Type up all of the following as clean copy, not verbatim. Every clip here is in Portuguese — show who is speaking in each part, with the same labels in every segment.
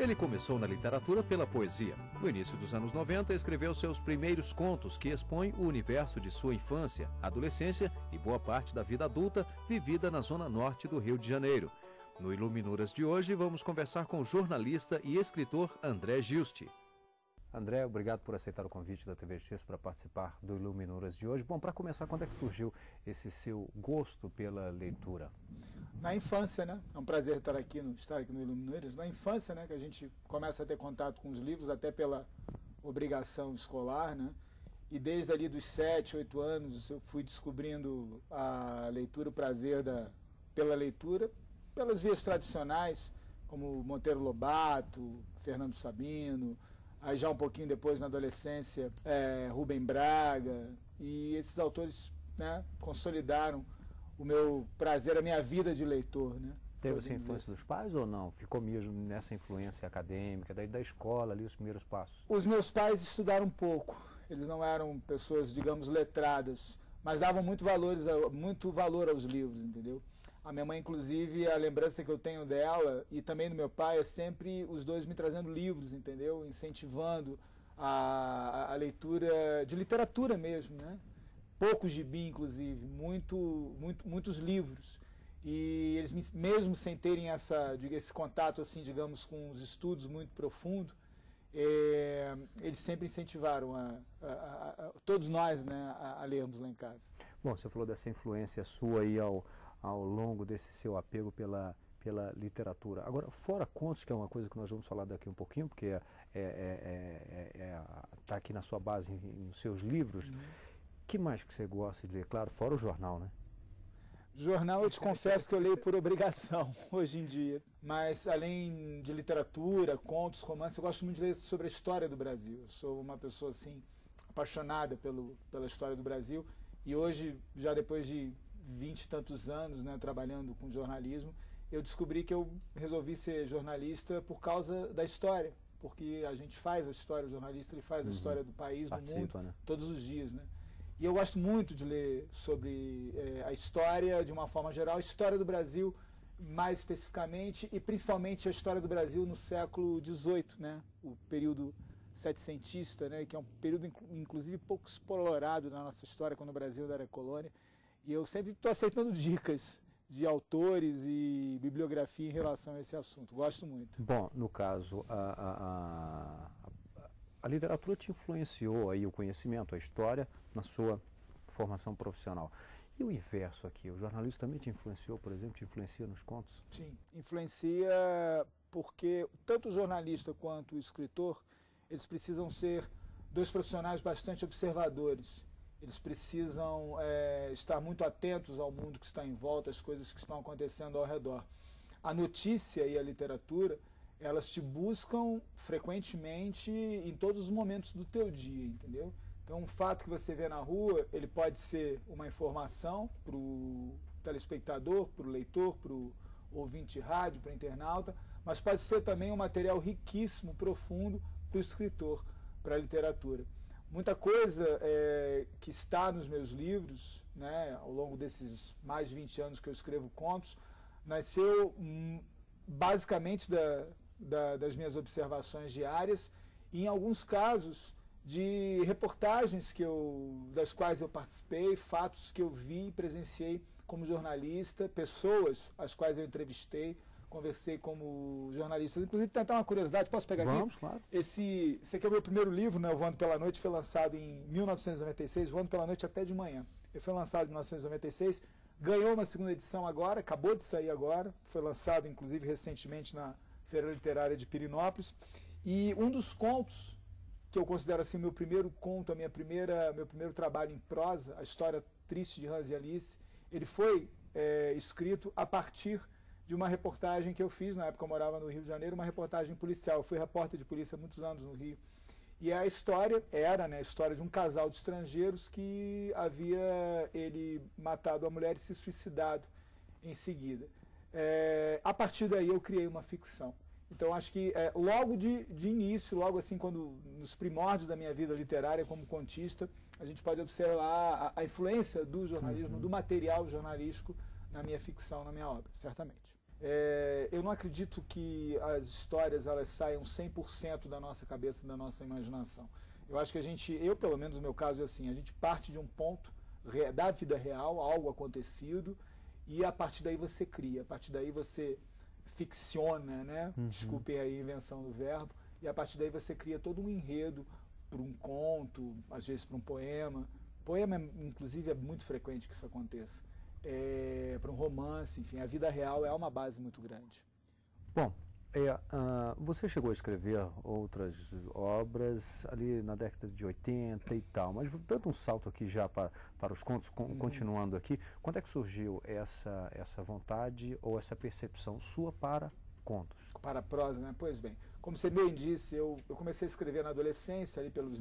Speaker 1: Ele começou na literatura pela poesia. No início dos anos 90, escreveu seus primeiros contos, que expõem o universo de sua infância, adolescência e boa parte da vida adulta vivida na zona norte do Rio de Janeiro. No Iluminuras de hoje, vamos conversar com o jornalista e escritor André Giusti. André, obrigado por aceitar o convite da TV Justiça para participar do Iluminuras de hoje. Bom, para começar, quando é que surgiu esse seu gosto pela leitura?
Speaker 2: Na infância, né? É um prazer estar aqui no Iluminuras. Na infância, né, que a gente começa a ter contato com os livros, até pela obrigação escolar, né? E desde ali dos 7, 8 anos, eu fui descobrindo a leitura, o prazer pela leitura, pelas vias tradicionais, como Monteiro Lobato, Fernando Sabino. Aí já um pouquinho depois, na adolescência, Rubem Braga, e esses autores, né, consolidaram o meu prazer, a minha vida de leitor, né?
Speaker 1: Teve essa influência dos pais ou não? Ficou mesmo nessa influência acadêmica, da escola ali, os primeiros passos?
Speaker 2: Os meus pais estudaram pouco, eles não eram pessoas, digamos, letradas, mas davam muito valor aos livros, entendeu? A minha mãe, inclusive, a lembrança que eu tenho dela, e também do meu pai, é sempre os dois me trazendo livros, entendeu? Incentivando a leitura de literatura mesmo, né? Pouco gibi, inclusive, muitos livros. E eles, mesmo sem terem esse contato, assim, digamos, com os estudos muito profundos, eles sempre incentivaram todos nós, né, a lermos lá em casa.
Speaker 1: Bom, você falou dessa influência sua aí ao longo desse seu apego pela literatura. Agora, fora contos, que é uma coisa que nós vamos falar daqui um pouquinho, porque está aqui na sua base, nos seus livros, que mais que você gosta de ler? Claro, fora o jornal, né?
Speaker 2: Jornal, eu te confesso que eu leio por obrigação, hoje em dia. Mas, além de literatura, contos, romances, eu gosto muito de ler sobre a história do Brasil. Eu sou uma pessoa, assim, apaixonada pela história do Brasil. E hoje, já depois de 20 e tantos anos, né, trabalhando com jornalismo, eu descobri que eu resolvi ser jornalista por causa da história, porque a gente faz a história, o jornalista ele faz a história do país, do mundo, né, todos os dias, né? E eu gosto muito de ler sobre a história de uma forma geral, a história do Brasil mais especificamente, e principalmente a história do Brasil no século XVIII, né, o período setecentista, né, que é um período inclusive pouco explorado na nossa história, quando o Brasil ainda era colônia. E eu sempre estou aceitando dicas de autores e bibliografia em relação a esse assunto. Gosto muito.
Speaker 1: Bom, no caso, a literatura te influenciou aí o conhecimento, a história, na sua formação profissional. E o inverso aqui, o jornalismo também te influenciou, por exemplo, te influencia nos contos?
Speaker 2: Sim, influencia porque tanto o jornalista quanto o escritor, eles precisam ser dois profissionais bastante observadores. Eles precisam estar muito atentos ao mundo que está em volta, às coisas que estão acontecendo ao redor. A notícia e a literatura, elas te buscam frequentemente em todos os momentos do teu dia, entendeu? Então, um fato que você vê na rua, ele pode ser uma informação para o telespectador, para o leitor, para o ouvinte de rádio, para o internauta, mas pode ser também um material riquíssimo, profundo para o escritor, para a literatura. Muita coisa que está nos meus livros, né, ao longo desses mais de 20 anos que eu escrevo contos, nasceu basicamente das minhas observações diárias e, em alguns casos, de reportagens das quais eu participei, fatos que eu vi e presenciei como jornalista, pessoas as quais eu entrevistei, conversei como jornalista. Inclusive, tentar uma curiosidade, posso pegar aqui?
Speaker 1: Vamos, claro.
Speaker 2: Esse aqui é o meu primeiro livro, né, O Voando pela Noite, foi lançado em 1996, Voando pela Noite até de manhã. Ele foi lançado em 1996, ganhou uma segunda edição agora, acabou de sair agora, foi lançado, inclusive, recentemente na Feira Literária de Pirinópolis. E um dos contos, que eu considero assim meu primeiro conto, meu primeiro trabalho em prosa, A História Triste de Hans e Alice, ele foi escrito a partir de uma reportagem que eu fiz, na época eu morava no Rio de Janeiro, uma reportagem policial. Eu fui repórter de polícia há muitos anos no Rio. E a história a história de um casal de estrangeiros que havia ele matado a mulher e se suicidado em seguida. A partir daí eu criei uma ficção. Então acho que logo de início, logo assim, nos primórdios da minha vida literária como contista, a gente pode observar a influência do jornalismo, do material jornalístico na minha ficção, na minha obra, certamente. Eu não acredito que as histórias elas saiam 100% da nossa cabeça, da nossa imaginação. Eu acho que eu pelo menos no meu caso é assim, a gente parte de um ponto da vida real, algo acontecido, e a partir daí você cria, a partir daí você ficciona, né? Desculpem aí a invenção do verbo, e a partir daí você cria todo um enredo para um conto, às vezes para um poema. Poema, inclusive, é muito frequente que isso aconteça. Para um romance, enfim, a vida real é uma base muito grande.
Speaker 1: Bom, você chegou a escrever outras obras ali na década de 80 e tal, mas dando um salto aqui já para os contos, continuando aqui, quando é que surgiu essa vontade ou essa percepção sua para contos?
Speaker 2: Para a prosa, né? Pois bem, como você bem disse, eu comecei a escrever na adolescência, ali pelos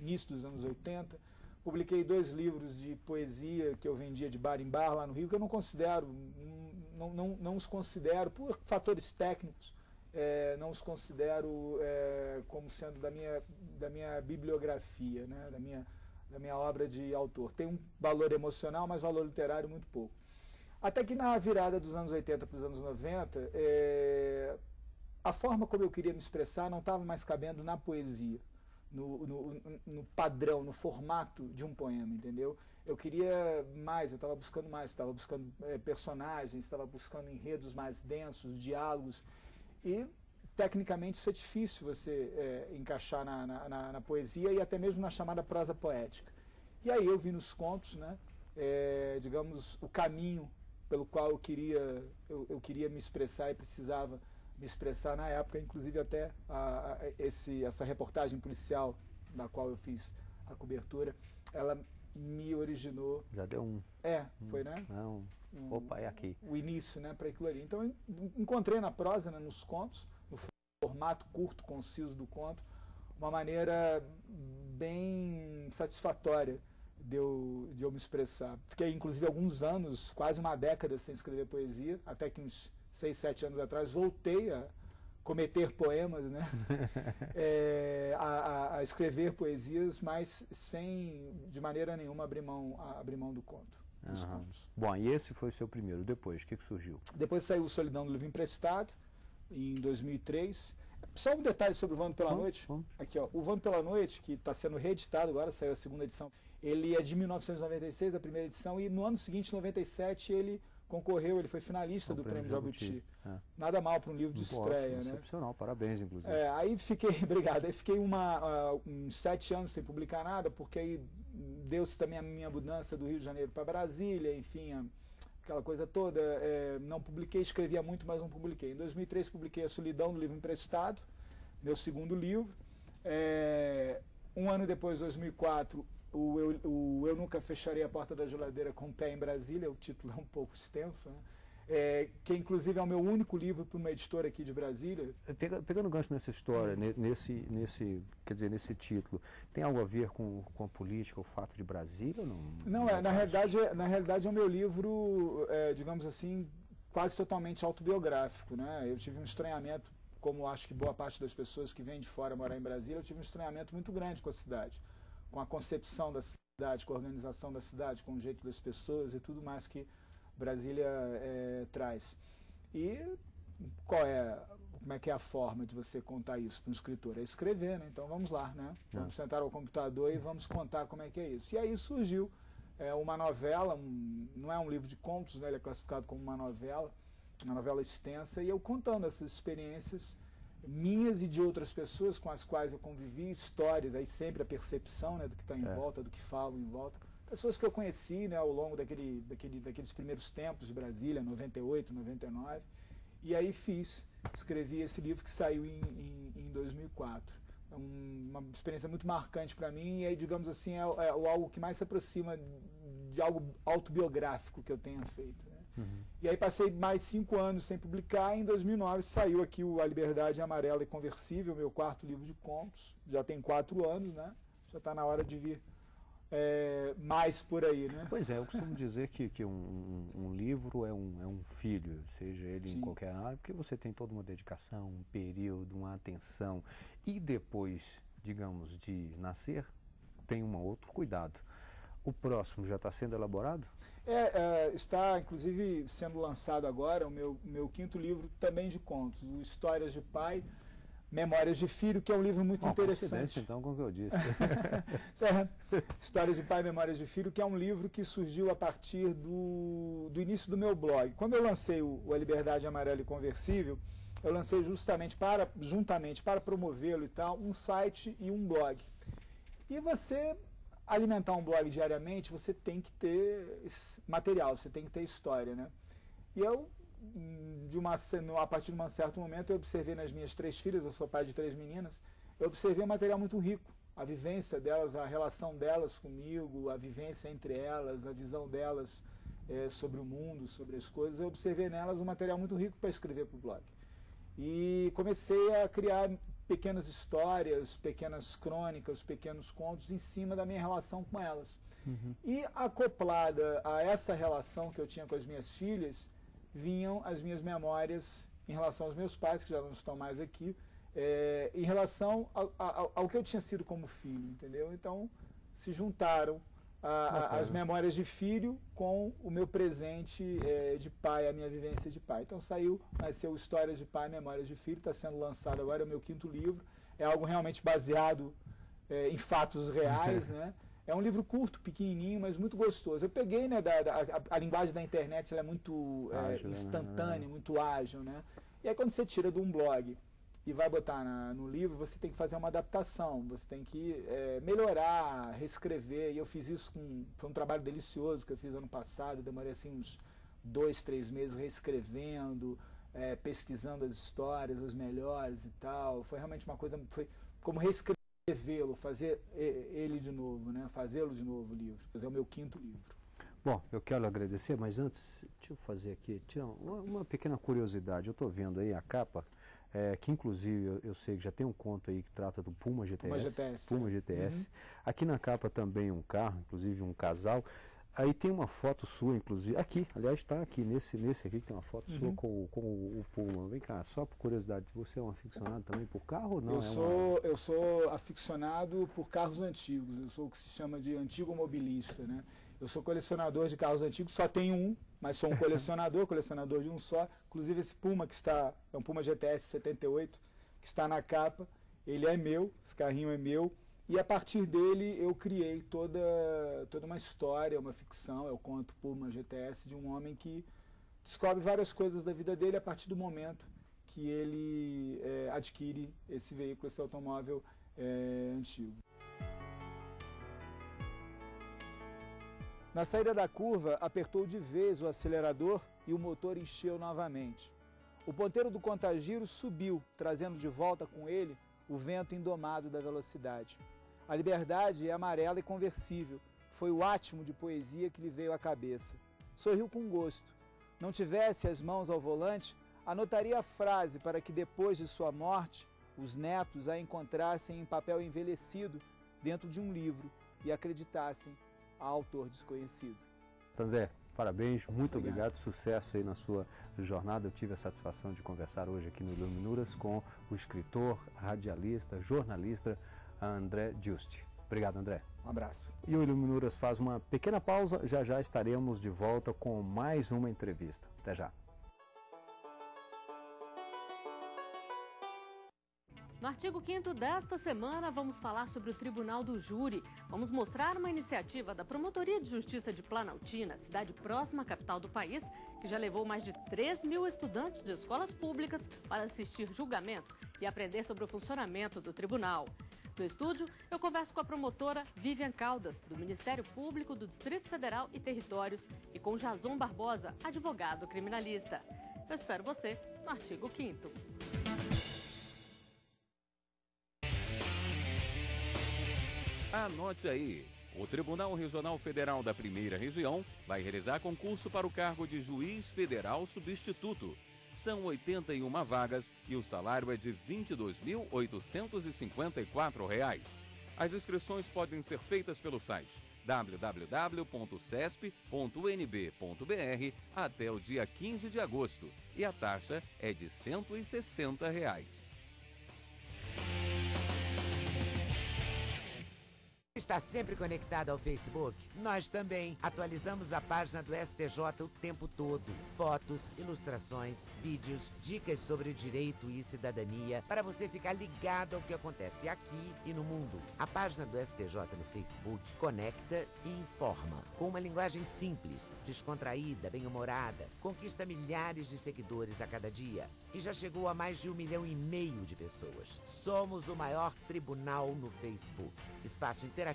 Speaker 2: início dos anos 80, publiquei 2 livros de poesia que eu vendia de bar em bar lá no Rio, que eu não considero, não os considero, por fatores técnicos, não os considero como sendo da minha bibliografia, né, da minha obra de autor. Tem um valor emocional, mas valor literário muito pouco. Até que na virada dos anos 80 para os anos 90, a forma como eu queria me expressar não estava mais cabendo na poesia. No padrão, no formato de um poema, entendeu? Eu queria mais, eu estava buscando personagens, estava buscando enredos mais densos, diálogos, e tecnicamente isso é difícil você encaixar na poesia e até mesmo na chamada prosa poética. E aí eu vi nos contos, né, digamos, o caminho pelo qual eu queria me expressar e precisava me expressar na época, inclusive até essa reportagem policial da qual eu fiz a cobertura, ela me originou...
Speaker 1: Já deu
Speaker 2: foi, né?
Speaker 1: Opa, é aqui.
Speaker 2: O início, né, para aquilo ali. Então eu encontrei na prosa, né, nos contos, no formato curto, conciso do conto, uma maneira bem satisfatória de eu me expressar. Fiquei, inclusive, alguns anos, quase uma década sem escrever poesia, até que uns 6, 7 anos atrás, voltei a cometer poemas, né? A escrever poesias, mas sem, de maneira nenhuma, abrir mão do conto, dos contos.
Speaker 1: Bom, e esse foi o seu primeiro. Depois, o que surgiu?
Speaker 2: Depois saiu o Solidão do Livro Emprestado, em 2003. Só um detalhe sobre o Voando pela Noite. Aqui, ó, o Voando pela Noite, que está sendo reeditado agora, saiu a 2ª edição. Ele é de 1996, a primeira edição, e no ano seguinte, 97, ele concorreu, ele foi finalista do Prêmio Jabuti. Nada mal para um livro de estreia, né?
Speaker 1: Excepcional, parabéns, inclusive.
Speaker 2: Aí fiquei, obrigado, aí fiquei uns 7 anos sem publicar nada, porque aí deu-se também a minha mudança do Rio de Janeiro para Brasília, enfim, aquela coisa toda. Não publiquei, escrevia muito, mas não publiquei. Em 2003 publiquei A Solidão do Livro Emprestado, meu 2º livro. Um ano depois, 2004, Eu Nunca Fecharei a Porta da Geladeira com o Pé em Brasília, o título é um pouco extenso, né? Que inclusive é o meu único livro para uma editora aqui de Brasília.
Speaker 1: Pegando gancho nessa história, nesse título, tem algo a ver com a política, o fato de Brasília ou não?
Speaker 2: Não, na realidade é o meu livro, digamos assim, quase totalmente autobiográfico, né? Eu tive um estranhamento, como acho que boa parte das pessoas que vêm de fora morar em Brasília, eu tive um estranhamento muito grande com a cidade, com a concepção da cidade, com a organização da cidade, com o jeito das pessoas e tudo mais que Brasília traz. E como é que é a forma de você contar isso para um escritor? É escrever, né? Então vamos lá, né? Vamos sentar ao computador e vamos contar como é que é isso. E aí surgiu uma novela, não é um livro de contos, né? Ele é classificado como uma novela extensa, e eu contando essas experiências minhas e de outras pessoas com as quais eu convivi, histórias, aí sempre a percepção, né, do que está em volta, do que falo em volta. Pessoas que eu conheci, né, ao longo daqueles primeiros tempos de Brasília, 98, 99, e aí escrevi esse livro que saiu em 2004. É uma experiência muito marcante para mim, e aí, digamos assim, é algo que mais se aproxima de algo autobiográfico que eu tenha feito, né? E aí passei mais 5 anos sem publicar, e em 2009 saiu aqui o A Liberdade Amarela e Conversível, meu 4º livro de contos, já tem 4 anos, né? Já está na hora de vir mais por aí, né?
Speaker 1: Pois é, eu costumo dizer que um livro é um filho, seja ele em qualquer área, porque você tem toda uma dedicação, um período, uma atenção, e depois, digamos, de nascer, tem um outro cuidado.
Speaker 3: O próximo já está sendo elaborado?
Speaker 2: Está, inclusive, sendo lançado agora o meu quinto livro também de contos, o Histórias de Pai, Memórias de Filho, que é um livro muito interessante.
Speaker 3: Então, como que eu disse.
Speaker 2: Histórias de Pai, Memórias de Filho, que é um livro que surgiu a partir do início do meu blog. Quando eu lancei o A Liberdade Amarela e Conversível, eu lancei juntamente para promovê-lo e tal, um site e um blog. E você alimentar um blog diariamente, você tem que ter material, você tem que ter história, né? E eu, a partir de um certo momento, eu observei nas minhas 3 filhas, eu sou pai de 3 meninas, eu observei um material muito rico, a vivência delas, a relação delas comigo, a vivência entre elas, a visão delas sobre o mundo, sobre as coisas. Eu observei nelas um material muito rico para escrever para o blog. E comecei a criar pequenas histórias, pequenas crônicas, pequenos contos em cima da minha relação com elas. E acoplada a essa relação que eu tinha com as minhas filhas, vinham as minhas memórias em relação aos meus pais, que já não estão mais aqui, em relação ao que eu tinha sido como filho, entendeu? Então, se juntaram as memórias de filho com o meu presente de pai, a minha vivência de pai. Então nasceu Histórias de Pai, Memórias de Filho, está sendo lançado agora, é o meu quinto livro. É algo realmente baseado em fatos reais, né? É um livro curto, pequenininho, mas muito gostoso. Eu peguei, né, a linguagem da internet, ela é muito ágil, instantânea, né? Muito ágil, né? E aí quando você tira de um blog e vai botar no livro, você tem que fazer uma adaptação, você tem que melhorar, reescrever, e eu fiz isso foi um trabalho delicioso que eu fiz ano passado, eu demorei assim uns 2, 3 meses reescrevendo, pesquisando as histórias, as melhores e tal, foi realmente uma coisa, foi como reescrevê-lo, fazer ele de novo, né? Fazê-lo de novo o livro, é o meu quinto livro.
Speaker 3: Bom, eu quero agradecer, mas antes, deixa eu fazer aqui, uma pequena curiosidade, eu estou vendo aí a capa, que inclusive eu sei que já tem um conto aí que trata do Puma GTS. Puma GTS. Aqui na capa também um carro, inclusive um casal. Aí tem uma foto sua, inclusive. Aqui, aliás, está aqui, nesse aqui que tem uma foto sua com o Puma. Vem cá, só por curiosidade, você é um aficionado também por carro ou não?
Speaker 2: Eu sou aficionado por carros antigos, eu sou o que se chama de antigo mobilista, né? Eu sou colecionador de carros antigos, só tenho um, mas sou um colecionador de um só. Inclusive esse Puma é um Puma GTS 78, que está na capa, ele é meu, esse carrinho é meu, e a partir dele eu criei toda uma história, uma ficção, eu conto Puma GTS, de um homem que descobre várias coisas da vida dele a partir do momento que ele adquire esse veículo, esse automóvel antigo. Na saída da curva, apertou de vez o acelerador e o motor encheu novamente. O ponteiro do contagiro subiu, trazendo de volta com ele o vento indomado da velocidade. A liberdade é amarela e conversível. Foi o átimo de poesia que lhe veio à cabeça. Sorriu com gosto. Não tivesse as mãos ao volante, anotaria a frase para que depois de sua morte, os netos a encontrassem em papel envelhecido dentro de um livro e acreditassem a autor desconhecido.
Speaker 3: André, parabéns, muito obrigado, sucesso aí na sua jornada. Eu tive a satisfação de conversar hoje aqui no Iluminuras com o escritor, radialista, jornalista André Giusti. Obrigado, André.
Speaker 2: Um abraço.
Speaker 3: E o Iluminuras faz uma pequena pausa, já estaremos de volta com mais uma entrevista. Até já.
Speaker 4: No artigo 5º desta semana, vamos falar sobre o Tribunal do Júri. Vamos mostrar uma iniciativa da Promotoria de Justiça de Planaltina, cidade próxima à capital do país, que já levou mais de 3.000 estudantes de escolas públicas para assistir julgamentos e aprender sobre o funcionamento do tribunal. No estúdio, eu converso com a promotora Vivian Caldas, do Ministério Público do Distrito Federal e Territórios, e com Jason Barbosa, advogado criminalista. Eu espero você no artigo 5º.
Speaker 5: Anote aí, o Tribunal Regional Federal da Primeira Região vai realizar concurso para o cargo de juiz federal substituto. São 81 vagas e o salário é de R$ 22.854. As inscrições podem ser feitas pelo site www.cesp.unb.br até o dia 15 de agosto e a taxa é de R$ 160.
Speaker 6: Está sempre conectado ao Facebook? Nós também. Atualizamos a página do STJ o tempo todo. Fotos, ilustrações, vídeos, dicas sobre direito e cidadania para você ficar ligado ao que acontece aqui e no mundo. A página do STJ no Facebook conecta e informa. Com uma linguagem simples, descontraída, bem-humorada, conquista milhares de seguidores a cada dia e já chegou a mais de 1,5 milhão de pessoas. Somos o maior tribunal no Facebook. Espaço interativo.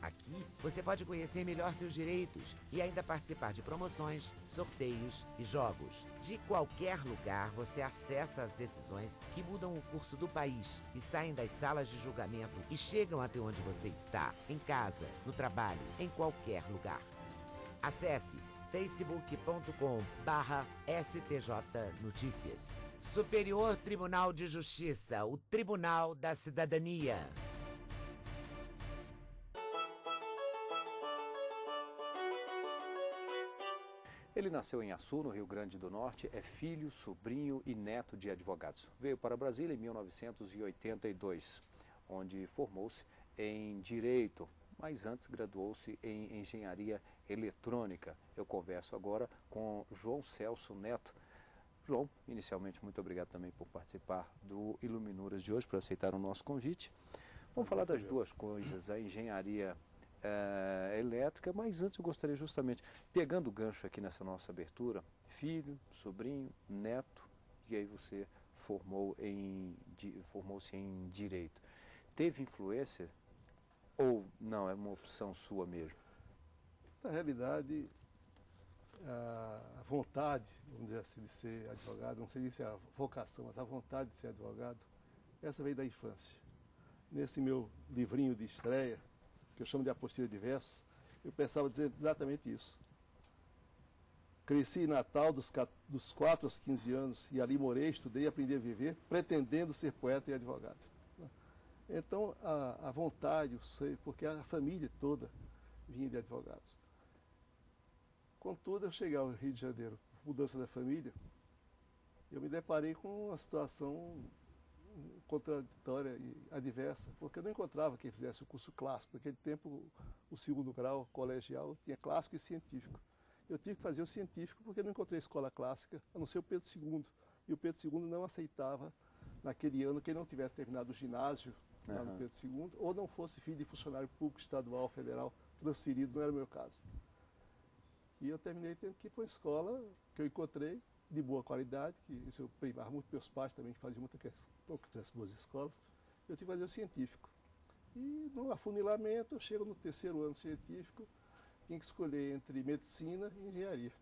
Speaker 6: Aqui você pode conhecer melhor seus direitos e ainda participar de promoções, sorteios e jogos. De qualquer lugar você acessa as decisões que mudam o curso do país e saem das salas de julgamento e chegam até onde você está, em casa, no trabalho, em qualquer lugar. Acesse facebook.com/STJ Notícias. Superior Tribunal de Justiça, o Tribunal da Cidadania.
Speaker 1: Ele nasceu em Açu, no Rio Grande do Norte, é filho, sobrinho e neto de advogados. Veio para Brasília em 1982, onde formou-se em Direito, mas antes graduou-se em Engenharia Eletrônica. Eu converso agora com João Celso Neto. João, inicialmente, muito obrigado também por participar do Iluminuras de hoje, por aceitar o nosso convite. Vamos falar das duas coisas, a engenharia elétrica, mas antes eu gostaria justamente, pegando o gancho aqui nessa nossa abertura, filho, sobrinho, neto, e aí você formou-se em Direito. Teve influência ou não, é uma opção sua mesmo?
Speaker 7: Na realidade, a vontade, vamos dizer assim, de ser advogado, não sei se é a vocação, mas a vontade de ser advogado, essa veio da infância. Nesse meu livrinho de estreia, que eu chamo de Apostila de Versos, eu pensava dizer exatamente isso. Cresci em Natal dos 4 aos 15 anos e ali morei, estudei, aprendi a viver, pretendendo ser poeta e advogado. Então, a vontade, eu sei, porque a família toda vinha de advogados. Contudo, eu cheguei ao Rio de Janeiro, mudança da família, eu me deparei com uma situação contraditória e adversa, porque eu não encontrava quem fizesse o curso clássico. Naquele tempo, o segundo grau colegial tinha clássico e científico. Eu tive que fazer o científico porque eu não encontrei escola clássica, a não ser o Pedro II. E o Pedro II não aceitava, naquele ano, quem não tivesse terminado o ginásio lá no Pedro II, ou não fosse filho de funcionário público estadual, federal, transferido, não era o meu caso. E eu terminei tendo que ir para uma escola que eu encontrei, de boa qualidade, que isso eu primava muito, meus pais também, que faziam muita questão que tivesse boas escolas. Eu tive que fazer o científico. E no afunilamento, eu chego no 3º ano científico, tinha que escolher entre medicina e engenharia.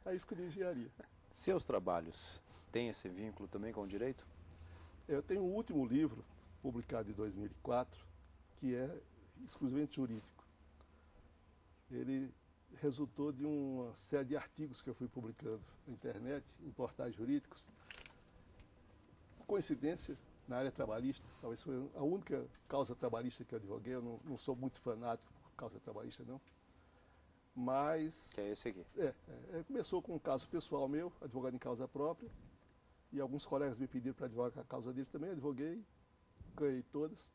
Speaker 7: Aí escolhi engenharia.
Speaker 1: Seus trabalhos têm esse vínculo também com o direito?
Speaker 7: Eu tenho um último livro, publicado em 2004, que é exclusivamente jurídico. Ele resultou de uma série de artigos que eu fui publicando na internet, em portais jurídicos. Coincidência, na área trabalhista, talvez foi a única causa trabalhista que eu advoguei, eu não sou muito fanático por causa trabalhista, não. Mas...
Speaker 1: Que é esse aqui?
Speaker 7: Começou com um caso pessoal meu, advogado em causa própria, e alguns colegas me pediram para advogar a causa deles também, advoguei, ganhei todas.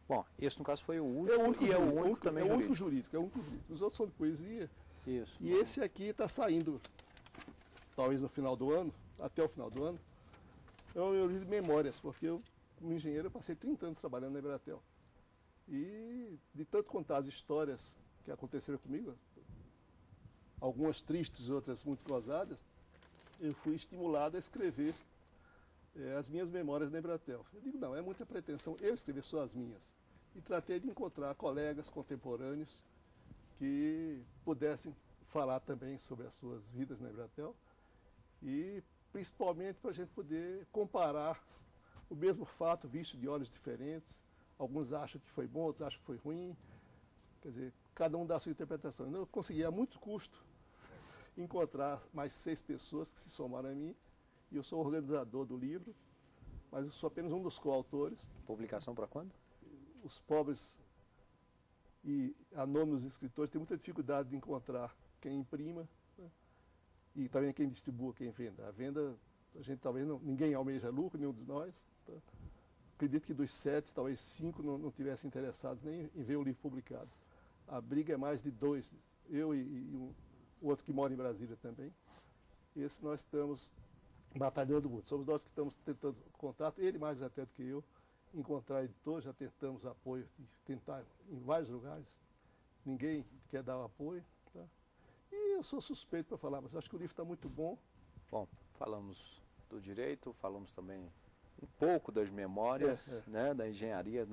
Speaker 1: Bom, esse no caso foi o último é o único também jurídico.
Speaker 7: É o único jurídico, é o único jurídico. Os outros são de poesia.
Speaker 1: Isso.
Speaker 7: E esse aqui está saindo, talvez no final do ano, até o final do ano, é um meu livro de memórias, porque eu, como engenheiro, eu passei 30 anos trabalhando na Embratel. E de tanto contar as histórias que aconteceram comigo, algumas tristes, outras muito gozadas, eu fui estimulado a escrever as minhas memórias da Embratel. Eu digo, não, é muita pretensão eu escrever só as minhas. E tratei de encontrar colegas contemporâneos que pudessem falar também sobre as suas vidas na Embratel e principalmente para a gente poder comparar o mesmo fato visto de olhos diferentes. Alguns acham que foi bom, outros acham que foi ruim. Quer dizer, cada um dá a sua interpretação. Eu consegui a muito custo encontrar mais 6 pessoas que se somaram a mim. E eu sou o organizador do livro, mas eu sou apenas um dos coautores.
Speaker 1: Publicação para quando?
Speaker 7: Os pobres e anônimos escritores têm muita dificuldade de encontrar quem imprima, né? E também quem distribua, quem venda. A venda, a gente talvez ninguém almeja lucro, nenhum de nós. Tá? acredito que dos 7, talvez 5 não tivessem interessados nem em ver o livro publicado. A briga é mais de 2, eu e um outro que mora em Brasília também. Esse nós estamos batalhando muito. Somos nós que estamos tentando contato, ele mais até do que eu, encontrar editor, já tentamos apoio, tentar em vários lugares. Ninguém quer dar o apoio. Tá? E eu sou suspeito para falar, mas acho que o livro está muito bom.
Speaker 3: Bom, falamos do direito, falamos também um pouco das memórias, né, da engenharia,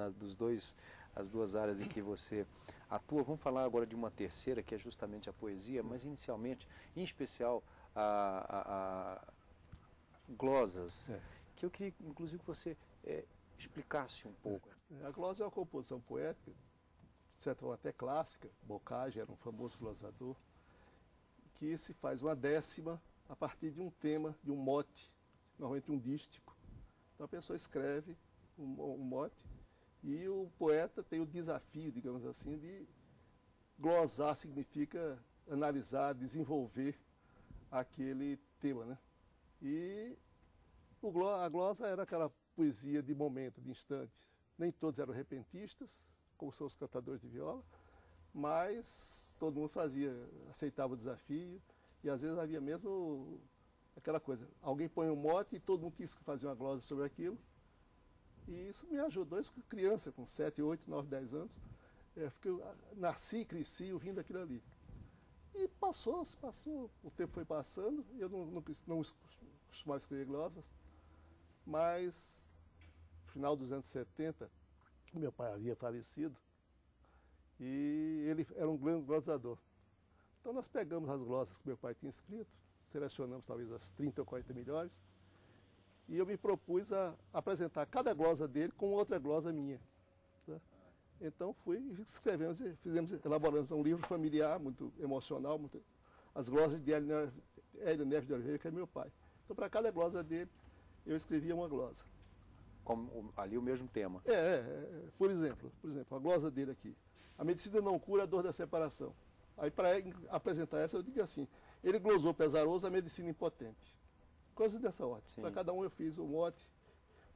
Speaker 3: as duas áreas em que você atua. Vamos falar agora de uma terceira, que é justamente a poesia, mas inicialmente, em especial, a glosas, que eu queria, inclusive, que você explicasse um pouco.
Speaker 7: A glosa é uma composição poética, de certa forma até clássica. Boccaccio era um famoso glosador, que se faz uma décima a partir de um tema, de um mote, normalmente um dístico. Então a pessoa escreve um mote e o poeta tem o desafio, digamos assim, de glosar, significa analisar, desenvolver aquele tema, né? E a glosa era aquela poesia de momento, de instante. Nem todos eram repentistas, como são os cantadores de viola, mas todo mundo aceitava o desafio, e às vezes havia mesmo aquela coisa, alguém põe um mote e todo mundo quis fazer uma glosa sobre aquilo, e isso me ajudou, isso com criança, com 7, 8, 9, 10 anos, eu nasci, cresci ouvindo aquilo ali. E passou, o tempo foi passando, eu não costumava escrever glosas, mas no final dos anos 70, meu pai havia falecido e ele era um grande glosador. Então nós pegamos as glosas que meu pai tinha escrito, selecionamos talvez as 30 ou 40 melhores, e eu me propus a apresentar cada glosa dele com outra glosa minha. Tá? Então fui e escrevemos, elaboramos um livro familiar, muito emocional, as glosas de Hélio Neves de Oliveira, que é meu pai. Então para cada glosa dele, eu escrevia uma glosa.
Speaker 3: Como ali o mesmo tema.
Speaker 7: Por exemplo, a glosa dele aqui. A medicina não cura a dor da separação. Aí para apresentar essa, eu digo assim, ele glosou pesaroso, a medicina impotente. Coisas dessa ordem. Para cada um eu fiz um mote,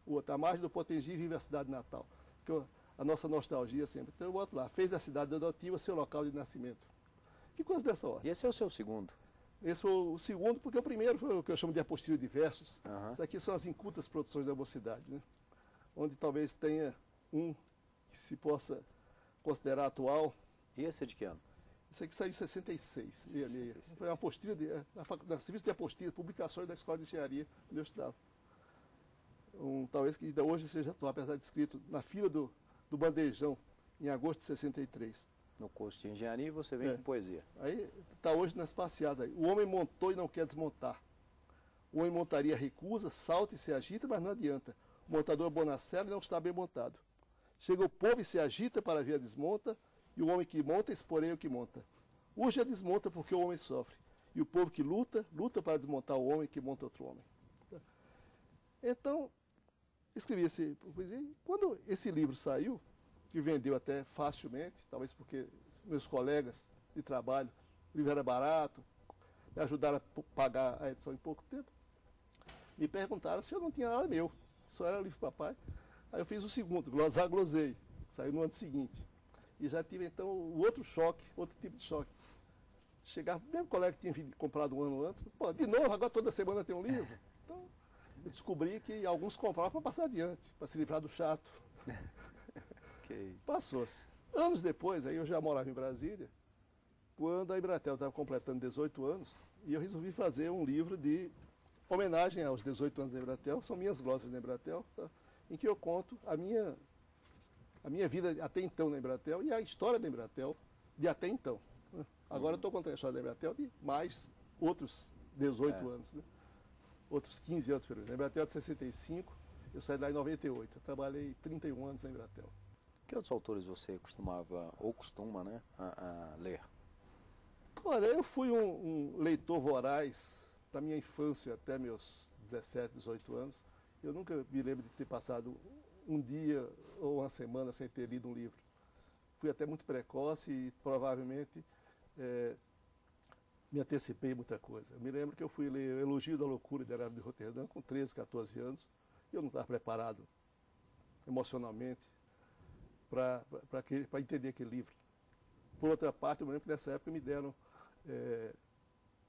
Speaker 7: o outro, a margem do Potengi vive a cidade natal. Porque a nossa nostalgia sempre. Então eu boto lá, fez da cidade adotiva seu local de nascimento. Que coisa dessa ordem.
Speaker 3: E esse é o seu segundo?
Speaker 7: Esse foi o segundo, porque o primeiro foi o que eu chamo de apostilho de versos. Isso aqui são as incultas produções da mocidade, né? Onde talvez tenha um que se possa considerar atual.
Speaker 3: E esse é de que ano?
Speaker 7: Esse aqui saiu em 66. Foi uma apostilha, na serviço de apostilha, publicações da Escola de Engenharia, onde eu estudava. Talvez que ainda hoje seja atual, apesar de escrito na fila do Bandejão, em agosto de 63.
Speaker 3: No curso de engenharia você vem com poesia.
Speaker 7: Aí está hoje nas passeadas. Aí. O homem montou e não quer desmontar. O homem montaria recusa, salta e se agita, mas não adianta. O montador Bonacera não está bem montado. Chega o povo e se agita para ver a desmonta, e o homem que monta esporeia o que monta. Urge a desmonta porque o homem sofre. E o povo que luta, luta para desmontar o homem que monta outro homem. Então, escrevi esse poesia. Quando esse livro saiu, que vendeu até facilmente, talvez porque meus colegas de trabalho, o livro era barato, me ajudaram a pagar a edição em pouco tempo, me perguntaram se eu não tinha nada meu, só era o livro do papai. Aí eu fiz o segundo, Glosar, Glosei, que saiu no ano seguinte. E já tive então o outro choque, outro tipo de choque. Chegava, o mesmo colega que tinha comprado um ano antes, pô, de novo, agora toda semana tem um livro. Então, eu descobri que alguns compravam para passar adiante, para se livrar do chato.
Speaker 3: Okay.
Speaker 7: Passou-se. Anos depois, aí eu já morava em Brasília, quando a Embratel estava completando 18 anos, e eu resolvi fazer um livro de homenagem aos 18 anos da Embratel, são minhas glosas da Embratel, tá? Em que eu conto a minha vida até então na Embratel e a história da Embratel de até então. Né? Agora eu estou contando a história da Embratel de mais outros 18 anos, né? Outros 15 anos, pelo menos. A Embratel é de 65, eu saí lá em 98, eu trabalhei 31 anos na Embratel.
Speaker 3: Que outros autores você costumava, ou costuma, né, a ler?
Speaker 7: Olha, eu fui um leitor voraz da minha infância até meus 17, 18 anos. Eu nunca me lembro de ter passado um dia ou uma semana sem ter lido um livro. Fui até muito precoce e provavelmente me antecipei muita coisa. Eu me lembro que eu fui ler o Elogio da Loucura de Herávito de Roterdã com 13, 14 anos. Eu não estava preparado emocionalmente para entender aquele livro. Por outra parte, eu me lembro que nessa época me deram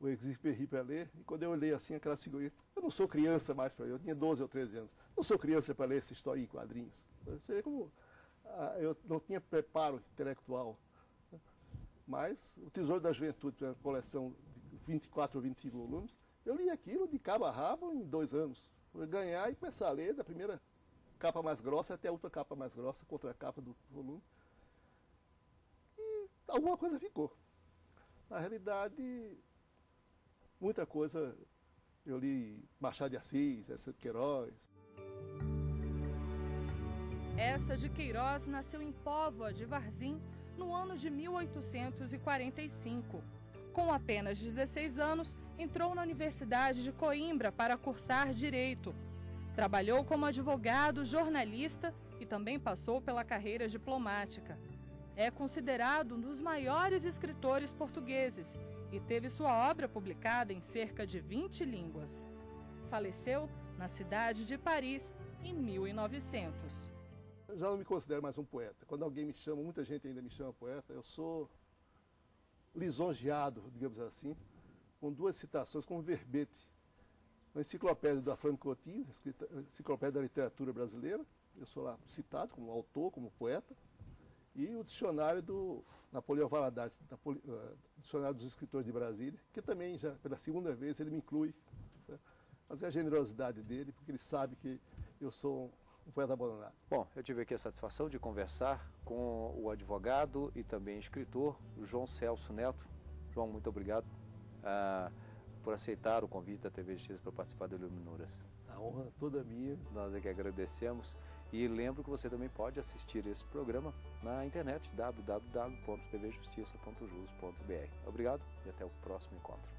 Speaker 7: o Exupéry para ler, e quando eu olhei assim aquelas figurinhas, eu não sou criança mais para ler, eu tinha 12 ou 13 anos, não sou criança para ler essa história em quadrinhos. Você vê como eu não tinha preparo intelectual. Mas o Tesouro da Juventude, uma coleção de 24 ou 25 volumes, eu li aquilo de cabo a rabo em 2 anos. Fui ganhar e começar a ler da primeira capa mais grossa até a outra capa mais grossa, contra a capa do volume. E alguma coisa ficou. Na realidade, muita coisa eu li Machado de Assis, Essa de Queiroz.
Speaker 8: Essa de Queiroz nasceu em Póvoa de Varzim no ano de 1845. Com apenas 16 anos, entrou na Universidade de Coimbra para cursar Direito. Trabalhou como advogado, jornalista e também passou pela carreira diplomática. É considerado um dos maiores escritores portugueses e teve sua obra publicada em cerca de 20 línguas. Faleceu na cidade de Paris em 1900.
Speaker 7: Eu já não me considero mais um poeta. Quando alguém me chama, muita gente ainda me chama poeta, eu sou lisonjeado, digamos assim, com 2 citações como verbete. Na enciclopédia da Franco Coutinho, enciclopédia da literatura brasileira, eu sou lá citado como autor, como poeta, e o dicionário do Napoleão Valadares, dicionário dos escritores de Brasília, que também já pela segunda vez ele me inclui. Né? Mas é a generosidade dele, porque ele sabe que eu sou um poeta abandonado.
Speaker 3: Bom, eu tive aqui a satisfação de conversar com o advogado e também escritor João Celso Neto. João, muito obrigado por aceitar o convite da TV Justiça para participar do Iluminuras.
Speaker 7: A honra toda minha.
Speaker 3: Nós é que agradecemos. E lembro que você também pode assistir esse programa na internet, www.tvjustiça.jus.br. Obrigado e até o próximo encontro.